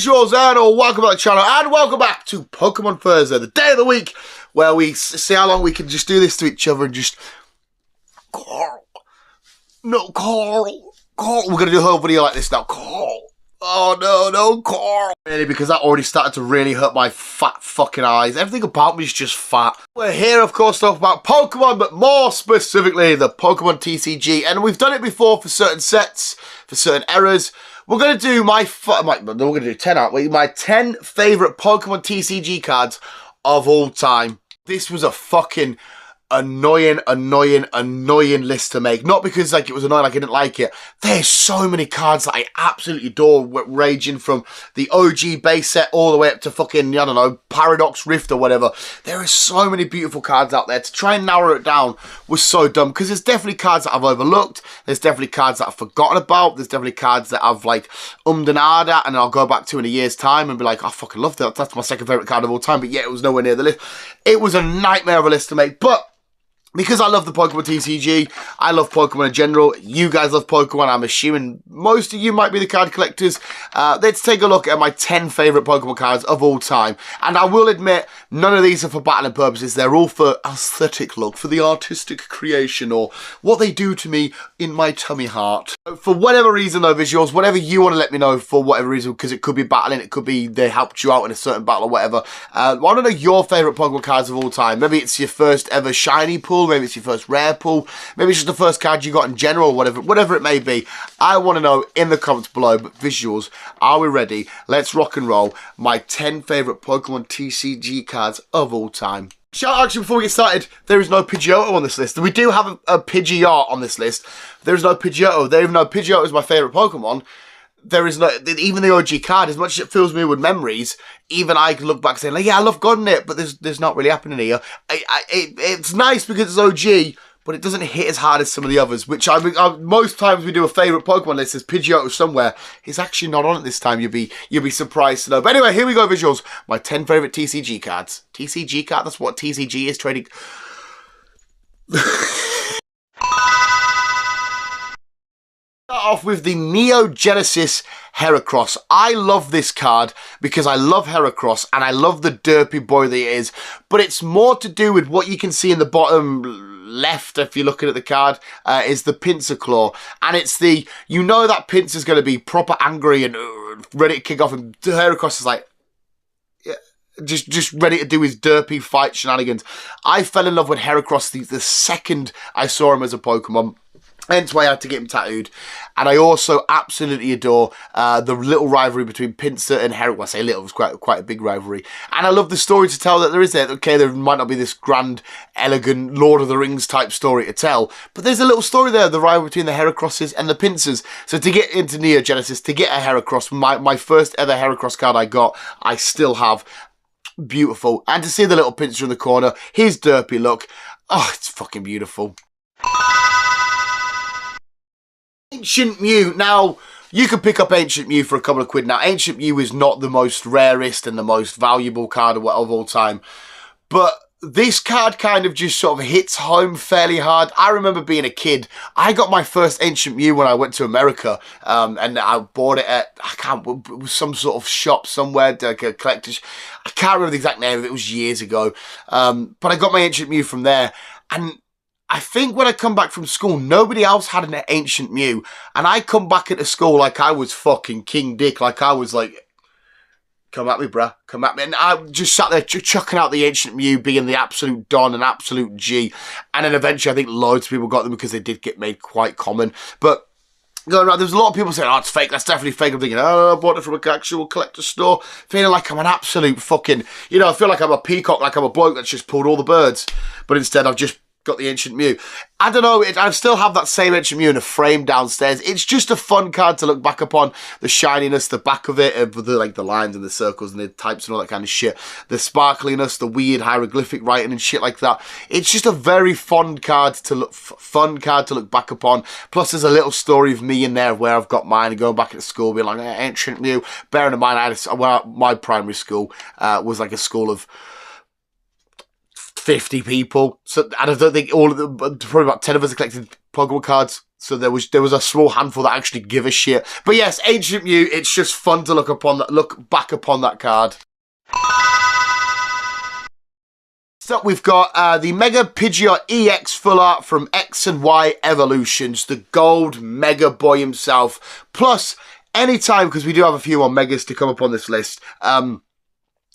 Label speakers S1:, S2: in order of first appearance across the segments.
S1: visuals and welcome back to the channel and welcome back to Pokemon Thursday, the day of the week where we see how long we can just do this to each other and just Carl. No, Carl. We're going to do a whole video like this now. Carl. Oh no, Carl. Really, because that already started to really hurt my fat fucking eyes. Everything about me is just fat. We're here, of course, to talk about Pokemon, but more specifically, the Pokemon TCG. And we've done it before for certain sets, for certain eras. We're going to do we're going to do 10, aren't we? My 10 favourite Pokemon TCG cards of all time. This was a fucking annoying list to make. Not because like it was annoying, like I didn't like it. There's so many cards that I absolutely adore, ranging from the OG base set all the way up to fucking, I don't know, Paradox Rift or whatever. There are so many beautiful cards out there. To try and narrow it down was so dumb, because there's definitely cards that I've overlooked. There's definitely cards that I've forgotten about. There's definitely cards that I've like and ahed at, and I'll go back to in a year's time and be like, I fucking love that. That's my second favourite card of all time, but yet it was nowhere near the list. It was a nightmare of a list to make, but because I love the Pokemon TCG, I love Pokemon in general, you guys love Pokemon, I'm assuming most of you might be the card collectors. Let's take a look at my 10 favourite Pokemon cards of all time. And I will admit, none of these are for battling purposes, they're all for aesthetic look, for the artistic creation, or what they do to me in my tummy heart. For whatever reason though, visuals, whatever you want to let me know for whatever reason, because it could be battling, it could be they helped you out in a certain battle or whatever. I want to know your favourite Pokemon cards of all time. Maybe it's your first ever shiny pull, maybe it's your first rare pull, maybe it's just the first card you got in general, whatever it may be. I want to know in the comments below. But visuals, are we ready? Let's rock and roll. My 10 favourite Pokemon TCG cards of all time. Actually, before we get started, there is no Pidgeotto on this list. We do have a Pidgeot on this list. There is no Pidgeotto. Even though Pidgeotto is my favourite Pokemon, there is no, even the OG card, as much as it fills me with memories, even I can look back saying, like, yeah, I love gotten it, but there's not really happening here. It's nice because it's OG, but it doesn't hit as hard as some of the others, which most times we do a favourite Pokemon list, there's Pidgeotto somewhere. It's actually not on it this time, you'll be surprised to know. But anyway, here we go, visuals. My 10 favourite TCG cards. TCG card, that's what TCG is, trading. Start off with the Neo Genesis Heracross. I love this card because I love Heracross and I love the derpy boy that it is, but it's more to do with what you can see in the bottom left if you're looking at the card, is the Pinsir Claw, and it's the, you know that Pinsir's going to be proper angry and ready to kick off, and Heracross is like, just ready to do his derpy fight shenanigans. I fell in love with Heracross the second I saw him as a Pokemon. Hence why I had to get him tattooed. And I also absolutely adore the little rivalry between Pinsir and Heracross. I say little, it was quite a big rivalry. And I love the story to tell that there is there. Okay, there might not be this grand, elegant Lord of the Rings type story to tell, but there's a little story there, the rivalry between the Heracrosses and the Pinsirs. So to get into Neo Genesis, to get a Heracross, my first ever Heracross card I got, I still have. Beautiful. And to see the little Pinsir in the corner, his derpy look, oh, it's fucking beautiful. Ancient Mew. Now, you can pick up Ancient Mew for a couple of quid. Now, Ancient Mew is not the most rarest and the most valuable card of all time, but this card kind of just sort of hits home fairly hard. I remember being a kid. I got my first Ancient Mew when I went to America, and I bought it at, it was some sort of shop somewhere, like a collector's. I can't remember the exact name of it. It was years ago, but I got my Ancient Mew from there, and I think when I come back from school, nobody else had an Ancient Mew. And I come back into school like I was fucking King Dick. Like I was like, come at me, bruh. Come at me. And I just sat there chucking out the Ancient Mew, being the absolute Don and absolute G. And then eventually I think loads of people got them because they did get made quite common. But going around, there's a lot of people saying, oh, it's fake, that's definitely fake. I'm thinking, oh, I bought it from an actual collector's store. Feeling like I'm an absolute fucking, you know, I feel like I'm a peacock, like I'm a bloke that's just pulled all the birds. But instead I've just got the Ancient Mew. I don't know, I still have that same Ancient Mew in a frame downstairs. It's just a fun card to look back upon. The shininess, the back of it, with the, like the lines and the circles and the types and all that kind of shit. The sparkliness, the weird hieroglyphic writing and shit like that. It's just a very fun card to look back upon. Plus there's a little story of me in there where I've got mine and going back to school being like, Ancient Mew. Bearing in mind, my primary school was like a school of 50 people, so I don't think all of them, probably about 10 of us have collected Pokemon cards. So there was a small handful that actually give a shit. But yes, Ancient Mew, it's just fun to look back upon that card. So we've got the Mega Pidgeot EX Full Art from X and Y Evolutions, the gold Mega Boy himself. Plus, anytime, because we do have a few more Megas to come up on this list,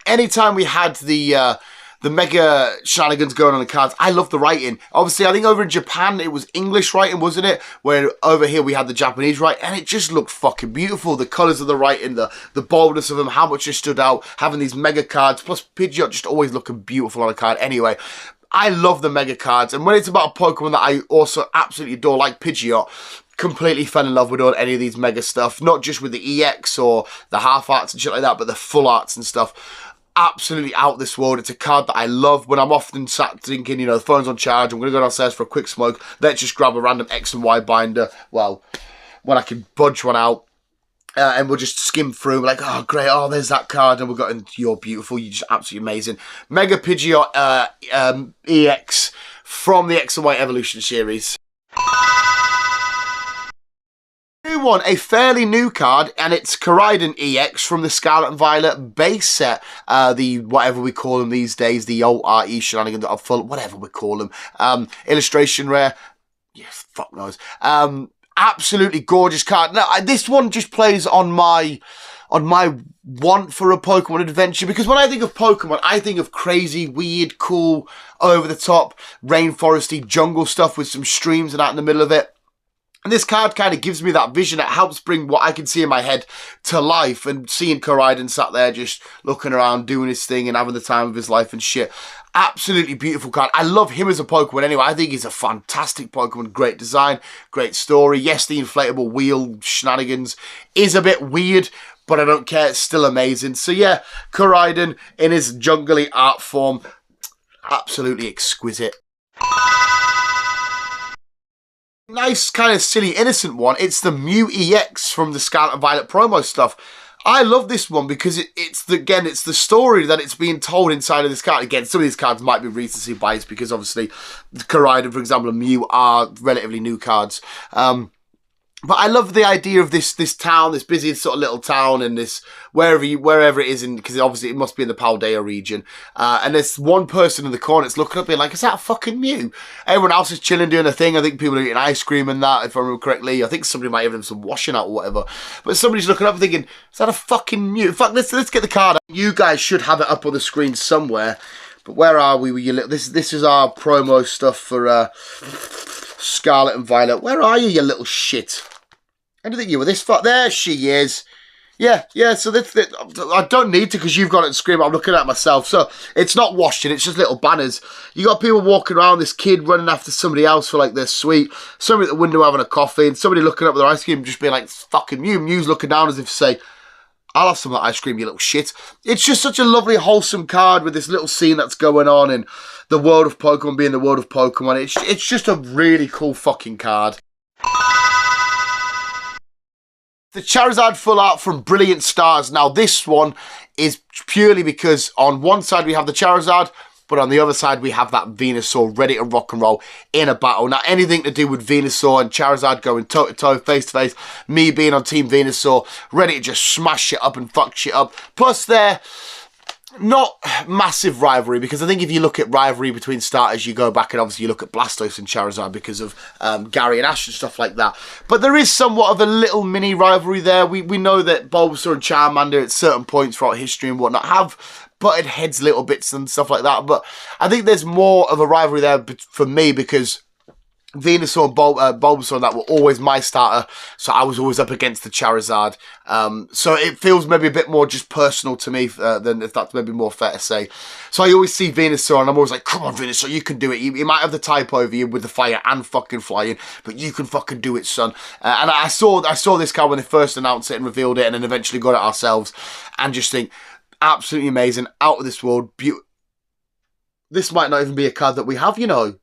S1: anytime we had the Mega shenanigans going on the cards, I love the writing. Obviously, I think over in Japan, it was English writing, wasn't it? Where over here, we had the Japanese writing, and it just looked fucking beautiful. The colours of the writing, the boldness of them, how much it stood out, having these Mega cards, plus Pidgeot just always looking beautiful on a card. Anyway, I love the Mega cards, and when it's about a Pokemon that I also absolutely adore, like Pidgeot, completely fell in love with all any of these Mega stuff, not just with the EX or the half arts and shit like that, but the full arts and stuff. Absolutely out this world. It's a card that I love. When I'm often sat thinking, you know, the phone's on charge, I'm going to go downstairs for a quick smoke, let's just grab a random X and Y binder, well, when I can budge one out, and we'll just skim through, like, oh, great, oh, there's that card, and we've got, you're beautiful, you're just absolutely amazing. Mega Pidgeot EX from the X and Y Evolution series. New one, a fairly new card, and it's Koraidon EX from the Scarlet and Violet base set. The whatever we call them these days, the old RE shenanigans, whatever we call them. Illustration rare. Yes, fuck knows. Absolutely gorgeous card. Now, this one just plays on my want for a Pokemon adventure, because when I think of Pokemon, I think of crazy, weird, cool, over the top, rainforesty jungle stuff with some streams and that in the middle of it. And this card kind of gives me that vision. It helps bring what I can see in my head to life. And seeing Koraidon sat there just looking around, doing his thing and having the time of his life and shit. Absolutely beautiful card. I love him as a Pokemon anyway. I think he's a fantastic Pokemon. Great design, great story. Yes, the inflatable wheel shenanigans is a bit weird, but I don't care. It's still amazing. So yeah, Koraidon in his jungly art form. Absolutely exquisite. Nice, kind of silly, innocent one. It's the Mew EX from the Scarlet and Violet promo stuff. I love this one because it's the story that it's being told inside of this card. Again, some of these cards might be recency biased because obviously Koraidon, for example, and Mew are relatively new cards. But I love the idea of this town, this busy sort of little town, and this wherever it is, because obviously it must be in the Paldea region. And there's one person in the corner that's looking up, being like, "Is that a fucking Mew?" Everyone else is chilling, doing a thing. I think people are eating ice cream and that, if I remember correctly. I think somebody might have done some washing out or whatever. But somebody's looking up and thinking, "Is that a fucking Mew?" Fuck, let's get the card out. You guys should have it up on the screen somewhere. But where are we? This is our promo stuff for Scarlet and Violet. Where are you little shit? I didn't think you were this far. There she is. Yeah, so I don't need to because you've got it on screen. I'm looking at it myself. So it's not washing, it's just little banners. You got people walking around, this kid running after somebody else for like their sweet, somebody at the window having a coffee, and somebody looking up with their ice cream just being like, fucking Mew. Mew's looking down as if to say, "I'll have some of that ice cream, you little shit." It's just such a lovely, wholesome card with this little scene that's going on and the world of Pokemon being the world of Pokemon. It's just a really cool fucking card. The Charizard Full Art from Brilliant Stars. Now, this one is purely because on one side we have the Charizard, but on the other side we have that Venusaur ready to rock and roll in a battle. Now, anything to do with Venusaur and Charizard going toe-to-toe, face-to-face, me being on Team Venusaur, ready to just smash shit up and fuck shit up. Plus, they're not massive rivalry, because I think if you look at rivalry between starters, you go back and obviously you look at Blastoise and Charizard because of Gary and Ash and stuff like that. But there is somewhat of a little mini rivalry there. We know that Bulbasaur and Charmander at certain points throughout history and whatnot have butted heads little bits and stuff like that. But I think there's more of a rivalry there for me because Venusaur and Bulbasaur and that were always my starter, so I was always up against the Charizard. So it feels maybe a bit more just personal to me than if that's maybe more fair to say. So I always see Venusaur and I'm always like, "Come on, Venusaur, you can do it. You might have the type over you with the fire and fucking flying, but you can fucking do it, son." And I saw this card when they first announced it and revealed it, and then eventually got it ourselves, and just think, absolutely amazing, out of this world, beautiful. This might not even be a card that we have, you know.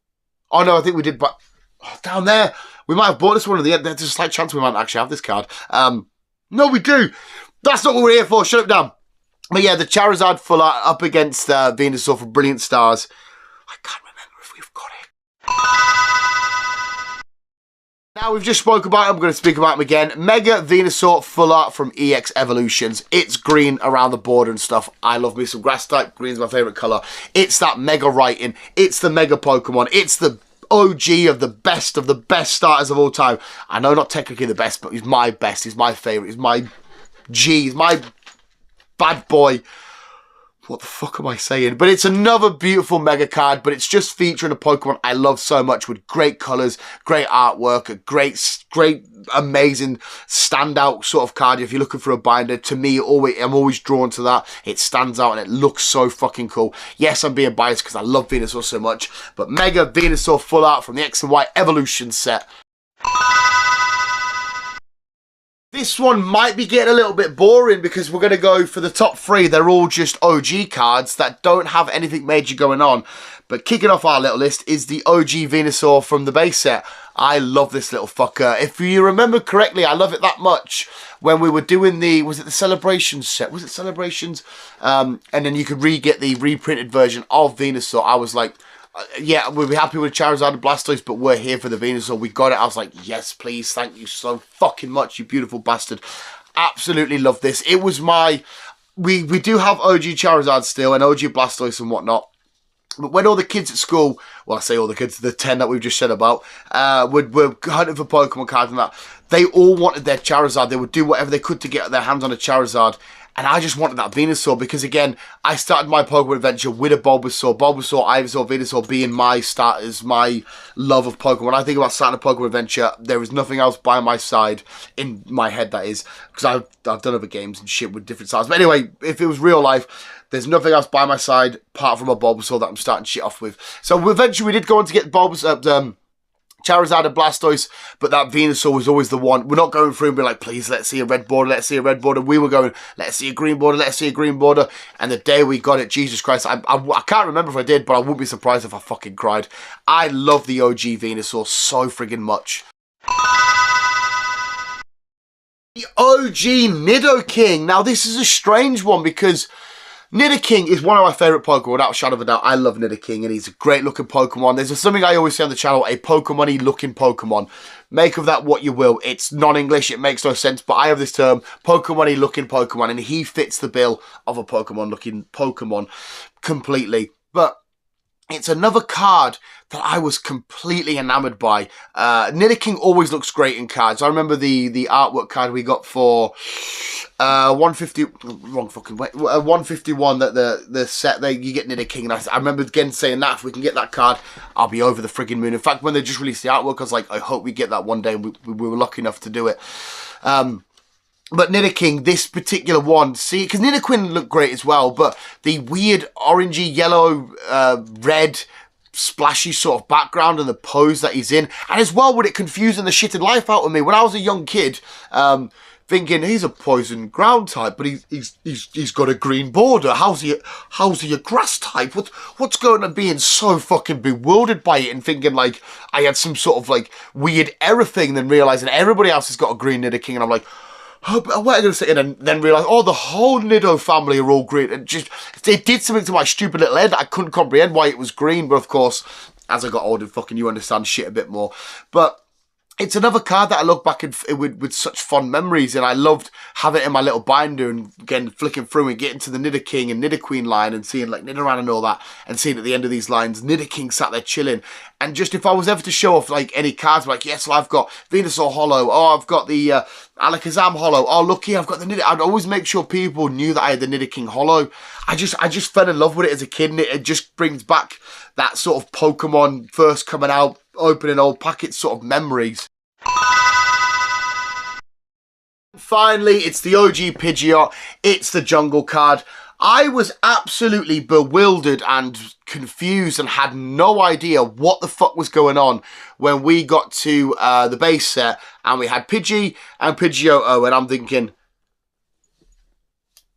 S1: Oh no, I think we did, but down there, we might have bought this one at the end. There's a slight chance we might actually have this card. No, we do. That's not what we're here for. Shut up, Dan. But yeah, the Charizard Full Art up against Venusaur for Brilliant Stars. I can't remember if we've got it. Now we've just spoke about it, I'm going to speak about him again. Mega Venusaur Full Art from EX Evolutions. It's green around the border and stuff. I love me some grass type. Green's my favourite colour. It's that mega writing. It's the mega Pokemon. It's the OG of the best starters of all time. I know not technically the best, but he's my best. He's my favourite. He's my G. He's my bad boy. What the fuck am I saying? But it's another beautiful mega card, but it's just featuring a Pokemon I love so much with great colours, great artwork, a great, amazing standout sort of card. If you're looking for a binder, to me, I'm always drawn to that. It stands out and it looks so fucking cool. Yes, I'm being biased because I love Venusaur so much, but Mega Venusaur Full Art from the X and Y Evolution set. This one might be getting a little bit boring because we're going to go for the top three. They're all just OG cards that don't have anything major going on. But kicking off our little list is the OG Venusaur from the base set. I love this little fucker. If you remember correctly, I love it that much when we were doing was it the Celebrations set? Was it Celebrations? And then you could get the reprinted version of Venusaur. I was like, yeah, we'll be happy with Charizard and Blastoise, but we're here for the Venusaur. We got it. I was like, yes, please. Thank you so fucking much, you beautiful bastard. Absolutely love this. It was my... We do have OG Charizard still and OG Blastoise and whatnot. But when all the kids at school, well, I say all the kids, the 10 that we've just said about, were hunting for Pokemon cards and that, they all wanted their Charizard. They would do whatever they could to get their hands on a Charizard. And I just wanted that Venusaur because, again, I started my Pokemon adventure with a Bulbasaur. Bulbasaur, Ivysaur, Venusaur being my starters, my love of Pokemon. When I think about starting a Pokemon adventure, there is nothing else by my side, in my head that is, because I've done other games and shit with different styles. But anyway, if it was real life, there's nothing else by my side apart from a Bulbasaur that I'm starting shit off with. So eventually we did go on to get Bulbasaur, Charizard and Blastoise, but that Venusaur was always the one. We're not going through and be like, please, let's see a red border, let's see a red border. We were going, let's see a green border, let's see a green border. And the day we got it, Jesus Christ, I can't remember if I did, but I wouldn't be surprised if I fucking cried. I love the OG Venusaur so friggin' much. The OG Nidoking. Now, this is a strange one because Nidoking is one of my favourite Pokemon, without a shadow of a doubt. I love Nidoking, and he's a great looking Pokemon. There's something I always say on the channel, a Pokemon-y looking Pokemon. Make of that what you will. It's non-English, it makes no sense, but I have this term, Pokemon-y looking Pokemon, and he fits the bill of a Pokemon-looking Pokemon completely. But it's another card that I was completely enamoured by. Nidoking always looks great in cards. I remember the artwork card we got for 151, that the set there, you get Nidoking, and I remember again saying that if we can get that card, I'll be over the friggin' moon. In fact, when they just released the artwork, I was like, I hope we get that one day, and we were lucky enough to do it. But Nidoking, this particular one, see, because Nidoqueen looked great as well, but the weird orangey, yellow, red, splashy sort of background and the pose that he's in, and as well with it confusing the shitted life out of me. When I was a young kid, thinking he's a poison ground type, but he's got a green border. How's he a grass type? What's going on? Being so fucking bewildered by it and thinking like I had some sort of like weird error thing, then realizing everybody else has got a green Nidoking, and I'm like, oh, what am I going to say? And then realise, oh, the whole Nido family are all green. And just, it did something to my stupid little head that I couldn't comprehend why it was green. But of course, as I got older, fucking you understand shit a bit more. But it's another card that I look back with such fond memories, and I loved having it in my little binder and again flicking through and getting to the Nidoking and Nidoqueen line and seeing like Nidoran and all that, and seeing at the end of these lines Nidoking sat there chilling. And just if I was ever to show off like any cards, like yes, well, I've got Venusaur Holo, oh I've got the Alakazam Holo, oh look here, I've got the Nidoking. I'd always make sure people knew that I had the Nidoking Holo. I just fell in love with it as a kid, and it just brings back that sort of Pokemon first coming out, opening old packets sort of memories. Finally, it's the OG Pidgeot. It's the jungle card. I was absolutely bewildered and confused and had no idea what the fuck was going on when we got to the base set and we had Pidgey and Pidgeotto, and I'm thinking,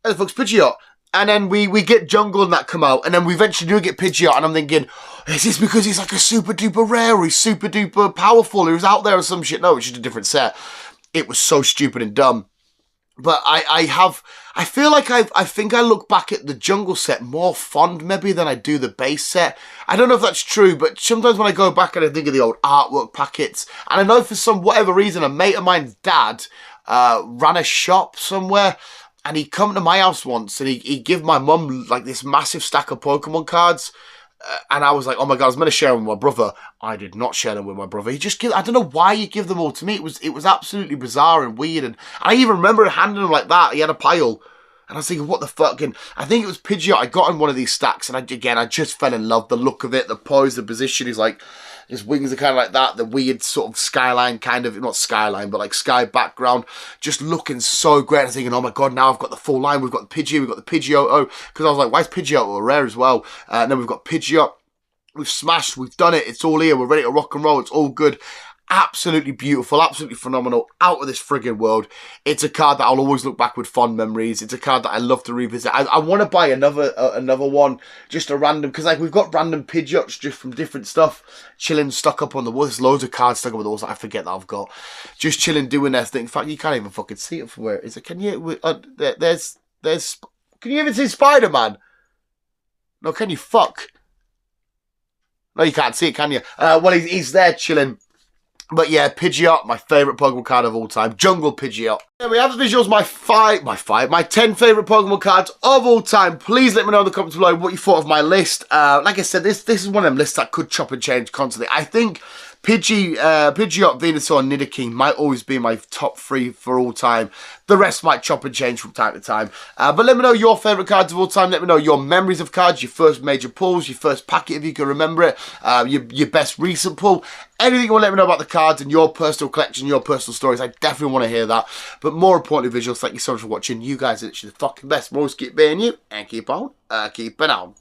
S1: where the fuck's Pidgeot? And then we get Jungle and that come out, and then we eventually do get Pidgeot, and I'm thinking, is this because he's like a super duper rare, or he's super duper powerful, or he's out there or some shit? No, it's just a different set. It was so stupid and dumb. But I have I feel like I think I look back at the jungle set more fond maybe than I do the base set. I don't know if that's true, but sometimes when I go back and I think of the old artwork packets, and I know for some whatever reason a mate of mine's dad ran a shop somewhere, and he'd come to my house once and he'd give my mum like this massive stack of Pokemon cards. And I was like, oh my God, I was meant to share them with my brother. I did not share them with my brother. He just I don't know why you give them all to me. It was absolutely bizarre and weird. And I even remember handing him like that. He had a pile. And I was thinking, what the fuck? And I think it was Pidgeot. I got in one of these stacks. And I just fell in love. The look of it, the pose, the position. He's like, his wings are kind of like that. The weird sort of skyline kind of, not skyline, but like sky background. Just looking so great. I'm thinking, oh my God, now I've got the full line. We've got the Pidgey, we've got the Pidgeotto. Because I was like, why is Pidgeotto rare as well? And then we've got Pidgeot. We've smashed, we've done it. It's all here. We're ready to rock and roll. It's all good. Absolutely beautiful, absolutely phenomenal, out of this friggin' world. It's a card that I'll always look back with fond memories. It's a card that I love to revisit. I want to buy another one, just a random, because like we've got random Pidgeots just from different stuff, chilling, stuck up on the wall. There's loads of cards stuck up on the walls that I forget that I've got. Just chilling, doing their thing. In fact, you can't even fucking see it from where it is. Can you, can you even see Spider-Man? No, can you? Fuck. No, you can't see it, can you? Well, he's there chilling. But yeah, Pidgeot, my favourite Pokemon card of all time. Jungle Pidgeot. There we have the visuals, my 10 favourite Pokemon cards of all time. Please let me know in the comments below what you thought of my list. Like I said, this is one of them lists that could chop and change constantly. I think Pidgeot, Venusaur, and Nidoking might always be my top 3 for all time. The rest might chop and change from time to time. But let me know your favourite cards of all time. Let me know your memories of cards, your first major pulls, your first packet if you can remember it, your best recent pull. Anything you want to let me know about the cards and your personal collection, your personal stories. I definitely want to hear that. But more importantly, visuals, thank you so much for watching. You guys are literally the fucking best. We'll always keep being you and keep on keeping on.